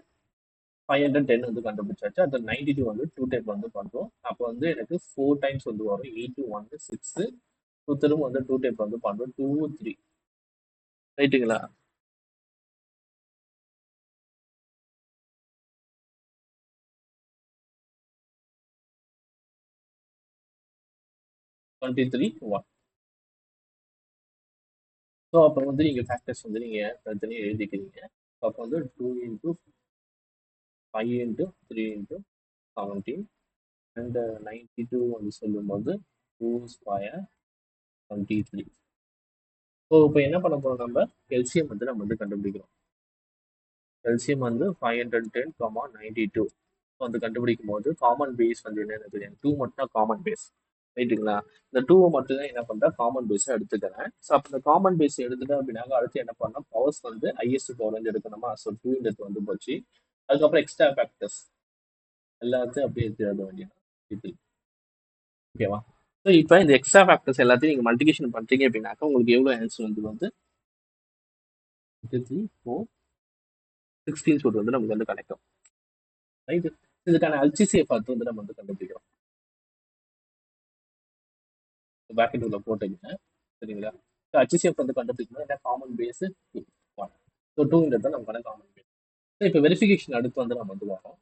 510 வந்து கண்டுபிடிச்சாச்சு. அது 92 வந்து 2 டைப் வந்து பண்ணுறோம். அப்போ வந்து எனக்கு 4 டைம்ஸ் வந்து வரும். 8, 1, 6. ஸோ திரும்ப வந்து 2 டைப் வந்து பண்ணுறோம். 2, 3. ரைட்டுங்களா? த்ரீ 1. ஸோ அப்போ வந்து நீங்கள் ஃபேக்டர்ஸ் வந்து நீங்கள் தனித்தனியாக எழுதிக்கிறீங்க. அப்போ வந்து 2 × 5 × 3 × 17 அண்ட் 92 வந்து சொல்லும்போது 2 ஸ்கொயர் 23. ஸோ இப்போ என்ன பண்ண போகிறோம்? நம்ம எல்சிஎம் வந்து நம்ம வந்து கண்டுபிடிக்கிறோம். எல்சிஎம் வந்து 510, 92 வந்து கண்டுபிடிக்கும் போது காமன் பேஸ் வந்து என்னென்ன தெரியும்? 2 மட்டும் தான் காமன் பேஸ். ரைட்டுங்களா? இந்த 2 மட்டும் தான் என்ன பண்ணுறேன்? காமன் பேஸாக எடுத்துக்கிறேன். ஸோ அப்போ இந்த காமன் பேஸ் எடுத்துட்டேன் அப்படின்னாக்க அடுத்து என்ன பண்ணால் பவர்ஸ் வந்து ஹையஸ்ட் பவர் வந்து எடுக்கணுமா? ஸோ 2 வந்து போச்சு. அதுக்கப்புறம் எக்ஸ்ட்ரா ஃபேக்டர்ஸ் எல்லாத்தையும் அப்படியே எடுத்து எழுத வேண்டியது. ஓகேவா? ஸோ இப்போ இந்த எக்ஸ்ட்ரா ஃபேக்டர்ஸ் எல்லாத்தையும் நீங்கள் மல்டிபிகேஷன் பண்ணுறீங்க அப்படின்னாக்கா உங்களுக்கு எவ்வளோ ஆன்சர் வந்து 3, 4, 16 சொல்றது வந்து நமக்கு வந்து கிடைக்கும். ரைட். இதுக்கான எல்சிசியை பார்த்து வந்து நம்ம வந்து கண்டுபிடிக்கிறோம். பேக்கெட் உள்ள போட்டுங்க. சரிங்களா? ஸோ ஹச்சிசிஎஃப் வந்து கண்டுபிடிக்கணும். என்ன காமன் பேஸ் 1. ஸோ 2 தான் நமக்கான காமன் பேஸ். ஸோ இப்போ வெரிஃபிகேஷன் அடுத்து வந்து நம்ம வந்து வரோம்.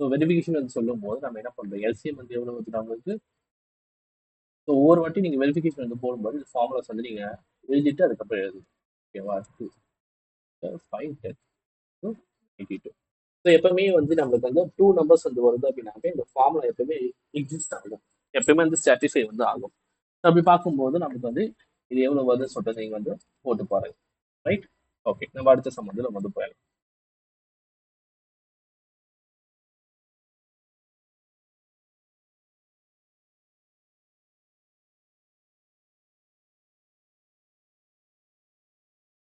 ஸோ வெரிஃபிகேஷன் வந்து சொல்லும் போது நம்ம என்ன பண்ணுறோம்? எல்சிஎம் வந்து எவ்வளோ வந்து நம்மளுக்கு. ஸோ ஒவ்வொரு வாட்டி நீங்கள் வெரிஃபிகேஷன் வந்து போடும்போது ஃபார்முலாஸ் வந்து நீங்கள் எழுதிட்டு அதுக்கப்புறம் எழுதுங்க. ஓகேவா? 2, 5, 10, 82. ஸோ எப்பவுமே வந்து நம்மளுக்கு வந்து 2 நம்பர்ஸ் வந்து வருது அப்படின்னாக்க இந்த ஃபார்முலா எப்பவுமே எக்ஸிஸ்ட் ஆகும். எப்பவுமே வந்து சாட்டிஸ்ஃபை வந்து ஆகும். அப்படி பார்க்கும்போது நமக்கு வந்து இது எவ்வளவு வருதுன்னு சொல்லிட்டு நீங்க வந்து போட்டு பாருங்க. ரைட். ஓகே, நம்ம அடுத்த சம்மந்தம் நம்ம வந்து போயிடலாம்.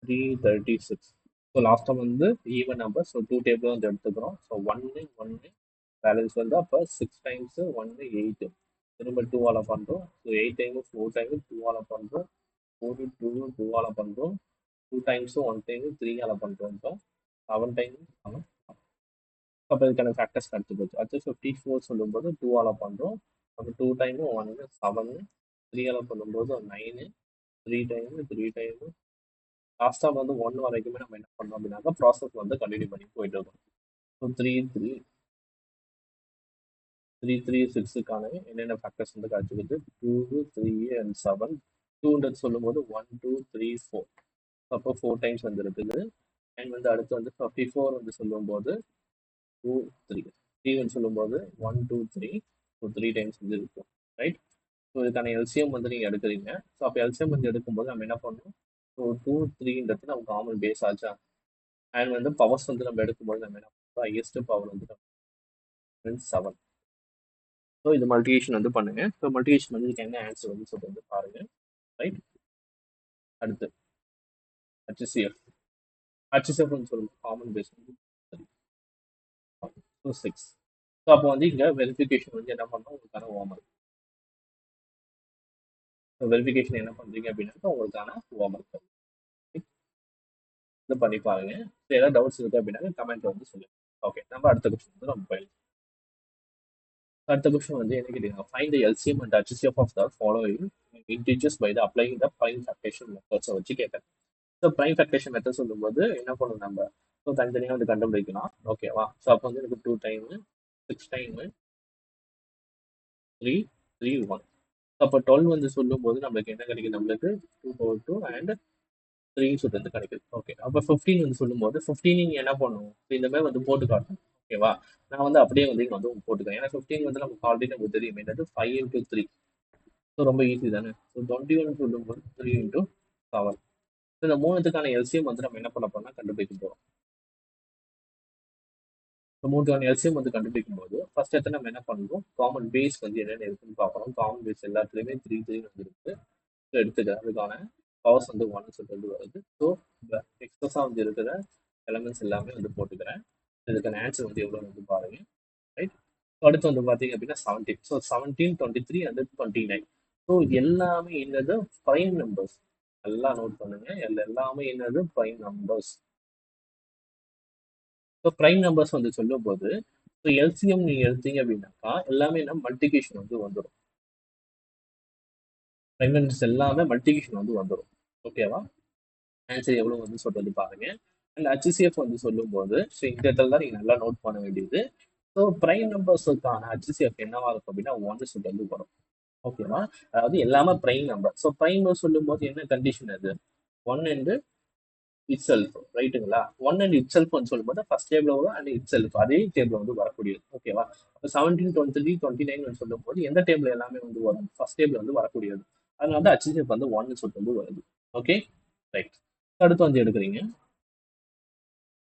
த்ரீ 36. ஸோ லாஸ்ட் டைம் வந்து ஈவன் நம்பர். ஸோ 2 டேபிள் வந்து எடுத்துக்கிறோம். ஸோ 1 பேலன்ஸ் வந்து அப்போ 6 டைம்ஸ் 1 8. திரும்ப 2 பண்ணுறோம். ஸோ 8 டைம் 4 டைம் 2 பண்ணுறோம். 4 2 பண்ணுறோம். 2 டைம்ஸ் 1 டைம் 3 பண்ணுறோம். இப்போ 7 டைம் 7. அப்போ இதுக்கான ஃபேக்டர்ஸ் எடுத்து போச்சு. அடுத்து 54 சொல்லும்போது 2 பண்ணுறோம். அப்போ 2 டைம் 1 7. 3 பண்ணும்போது 9. 3 டைம் 3 டைம் லாஸ்ட்டாக வந்து 1 வரைக்குமே நம்ம என்ன பண்ணோம் அப்படின்னாக்கா ப்ராசஸ் வந்து கண்டினியூ பண்ணி போயிட்டு இருக்கோம். ஸோ 336க்கான என்னென்ன ஃபேக்டர்ஸ் வந்து கிடச்சிருக்கு? 2, 3 அண்ட் 7. 200 சொல்லும்போது 1 2 3 4. அப்போ 4 டைம்ஸ் வந்து இருக்குது. அண்ட் வந்து அடுத்து வந்து 54 வந்து சொல்லும்போது 2 3. 3 வந்து சொல்லும்போது 1 2 3. ஸோ 3 டைம்ஸ் வந்து இருக்கும். ரைட். ஸோ இதுக்கான எல்சிஎம் வந்து நீங்கள் எடுக்கிறீங்க. ஸோ அப்போ எல்சிஎம் வந்து எடுக்கும்போது நம்ம என்ன பண்ணணும்? ஸோ 2 3ன்றது நம்ம காமன் பேஸ் ஆச்சா? அண்ட் வந்து பவர்ஸ் வந்து நம்ம எடுக்கும்போது நம்ம என்ன பண்ணுறோம்? ஹையஸ்ட் பவர் வந்து 7. ஸோ இது மல்டிகேஷன் வந்து பண்ணுங்க. ஸோ மல்டிகேஷன் வந்து இதுக்கு என்ன ஆன்சர் வந்து சொல்லிட்டு வந்து பாருங்க. ரைட். அடுத்து ஹச்சிஎஃப். HCF வந்து சொல்லுவோம் காமன் பேஸ் வந்து 6. ஸோ அப்போ வந்து இங்கே வெரிஃபிகேஷன் வந்து என்ன பண்ணணும் உங்களுக்கான ஹோம்ஒர்க். வெரிஃபிகேஷன் என்ன பண்ணுறீங்க அப்படின்னாக்கா உங்களுக்கான ஹோம்ஒர்க் இது பண்ணி பாருங்க. ஏதாவது டவுட்ஸ் இருக்கு அப்படின்னா கமெண்ட் வந்து சொல்லுங்க. ஓகே, நம்ம அடுத்த கொஸ்டின் வந்து நம்ம போயிடலாம். அடுத்த கொஸ்டின் வந்து என்ன கேட்டீங்கன்னா, find the LCM and HCF of the following integers by the applying the prime factorization மெத்தட்ஸை வச்சு கேட்குறேன். ஸோ ப்ரைம் ஃபேக்டரேஷன் மெத்தட் சொல்லும்போது என்ன பண்ணணும் நம்ம, ஸோ தனித்தனியாக வந்து கண்டுபிடிக்கலாம். ஓகேவா? ஸோ அப்போ வந்து எனக்கு 2 டைமு 6 டைமு 3 3 1. அப்போ 12 வந்து சொல்லும்போது நம்மளுக்கு என்ன கிடைக்கும், நம்மளுக்கு 2/2 அண்ட் 3 சொல்றது கிடைக்குது. ஓகே, அப்போ 15 வந்து சொல்லும்போது 15 நீங்க என்ன பண்ணுவோம், இந்த மாதிரி வந்து போட்டு காட்டணும். ஓகேவா? நான் வந்து அப்படியே வந்து இங்கே வந்து போட்டுக்கிறேன். ஏன்னா 15 வந்து நமக்கு ஆல்ரெடி நமக்கு தெரியும் என்னது 5 into 3. ஸோ ரொம்ப ஈஸி தானே. ஸோ 21 சொல்லும்போது 3 into 7. இந்த மூணுத்துக்கான எல்சிஎம் வந்து நம்ம என்ன பண்ண போறோம்னா கண்டுபிடிக்க போறோம். இந்த மூணுக்கான எல்சிஎம் வந்து கண்டுபிடிக்கும் போது ஃபர்ஸ்ட் எடுத்து நம்ம என்ன பண்ணுறோம், காமன் பேஸ் வந்து என்னென்ன இருக்குன்னு பார்க்குறோம். காமன் பேஸ் எல்லாத்துலேயுமே 3 3 வந்து இருக்கு. ஸோ எடுத்துக்க அதுக்கான பவர்ஸ் வந்து 1 சொல்லிட்டு வருது. ஸோ எக்ஸஸாக வந்து இருக்கிற எலமெண்ட்ஸ் எல்லாமே வந்து போட்டுக்கிறேன். இதுக்கான ஆன்சர் வந்து எவ்வளோ வந்து பாருங்க. ரைட், அடுத்து வந்து பார்த்தீங்க அப்படின்னா 17. So 17, 23 and 29. ஸோ எல்லாமே என்னது ப்ரைம் நம்பர்ஸ். எல்லாம் நோட் பண்ணுங்க, எல்லாமே என்னது prime numbers. So prime numbers வந்து சொல்லும் போது ஸோ எல்சிஎம் நீங்க எடுத்தீங்க அப்படின்னாக்கா எல்லாமே என்ன மல்டிபிகேஷன் வந்து வந்துடும். ப்ரைம் நம்பர்ஸ் எல்லாமே மல்டிபிகேஷன் வந்து வந்துடும். ஓகேவா? ஆன்சர் எவ்வளோ வந்து சொல்றது பாருங்க. அண்ட் HCF வந்து சொல்லும்போது ஸோ இந்த இடத்துல தான் நீங்க நல்லா நோட் பண்ண வேண்டியது. ஸோ ப்ரைம் நம்பர்ஸுக்கான HCF என்னவா இருக்கும் அப்படின்னா 1 சொல்லிட்டு வரும். ஓகேவா? அதாவது எல்லாமே பிரைம் நம்பர். ஸோ பிரைம் சொல்லும்போது என்ன கண்டிஷன் அது, 1 and itself, ரைட்டுங்களா? 1 and itself வந்து சொல்லும்போது ஃபர்ஸ்ட் டேபிள் வரும் அண்ட் itself அதே டேபிள் வந்து வரக்கூடியது. ஓகேவா? அப்போ 17, 23, 29 சொல்லும்போது எந்த டேபிள் எல்லாமே வந்து வரும், ஃபர்ஸ்ட் டேபிள் வந்து வரக்கூடியது. அதனால தான் HCF வந்து 1 சொல்லிட்டு வந்து வருது. Okay, right. அடுத்து வந்து எடுக்கிறீங்க.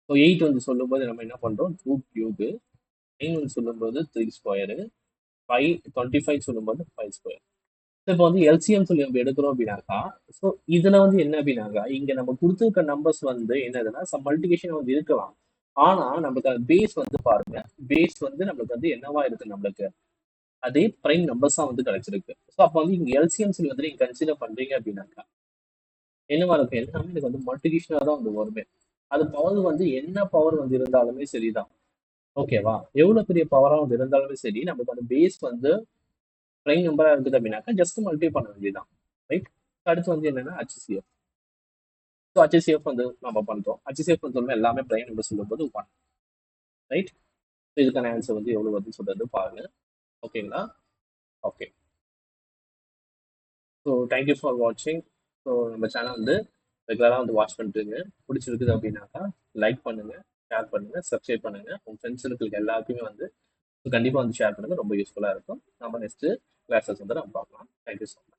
ஸோ 8 வந்து சொல்லும்போது நம்ம என்ன பண்றோம், 2 cube. 9 வந்து சொல்லும்போது 3 ஸ்கொயரு. 5 25 சொல்லும்போது 5 ஸ்கொயர். இப்போ வந்து எல்சிஎம் சொல்லி நம்ம எடுக்கிறோம் அப்படின்னாக்கா, ஸோ இதுல வந்து என்ன அப்படின்னாக்கா, இங்க நம்ம கொடுத்துருக்க நம்பர்ஸ் வந்து என்னதுன்னா மல்டிபிகேஷன் வந்து இருக்கலாம். ஆனா நமக்கு அது பேஸ் வந்து பாருங்க, பேஸ் வந்து நம்மளுக்கு வந்து என்னவா இருக்கு, நம்மளுக்கு அதே பிரைம் நம்பர்ஸா வந்து கிடைச்சிருக்கு. ஸோ அப்போ வந்து இங்க எல்சிஎம் சொல்லி வந்து நீங்க கன்சிடர் பண்றீங்க அப்படின்னாக்கா என்னவா இருக்கும், எல்லாமே எனக்கு வந்து மல்டிபிகேஷனா தான் வந்து வருமே. அது பவர் வந்து என்ன பவர் வந்து இருந்தாலுமே சரிதான். ஓகேவா? எவ்வளவு பெரிய பவரா வந்து இருந்தாலுமே சரி, நமக்கு அந்த பேஸ் வந்து பிரைம் நம்பரா இருக்குது அப்படின்னாக்கா ஜஸ்ட் மல்டிப்ளை பண்ண வேண்டியதுதான். ரைட். அடுத்து வந்து என்னன்னா HCF. ஸோ HCF வந்து நம்ம பண்றோம். HCF வந்து எல்லாமே பிரைம் நம்பர் சொல்லும்போது 1. ரைட். இதுக்கான ஆன்சர் வந்து எவ்வளவு வருதுன்னு சொல்றது பாருங்க. ஓகேங்களா? ஓகே. ஸோ தேங்க்யூ ஃபார் வாட்சிங். ஸோ நம்ம சேனல் வந்து ரெகுலராக வந்து வாட்ச் பண்ணிட்டுருங்க. பிடிச்சிருக்குது அப்படின்னாக்கா லைக் பண்ணுங்க, ஷேர் பண்ணுங்க, சப்ஸ்கிரைப் பண்ணுங்க. உங்க ஃப்ரெண்ட்ஸ் இருக்கிற எல்லாருக்குமே வந்து கண்டிப்பாக வந்து ஷேர் பண்ணுங்க. ரொம்ப யூஸ்ஃபுல்லாக இருக்கும். நம்ம நெக்ஸ்ட் கிளாஸஸ் வந்து நம்ம பார்க்கலாம். Thank you so much.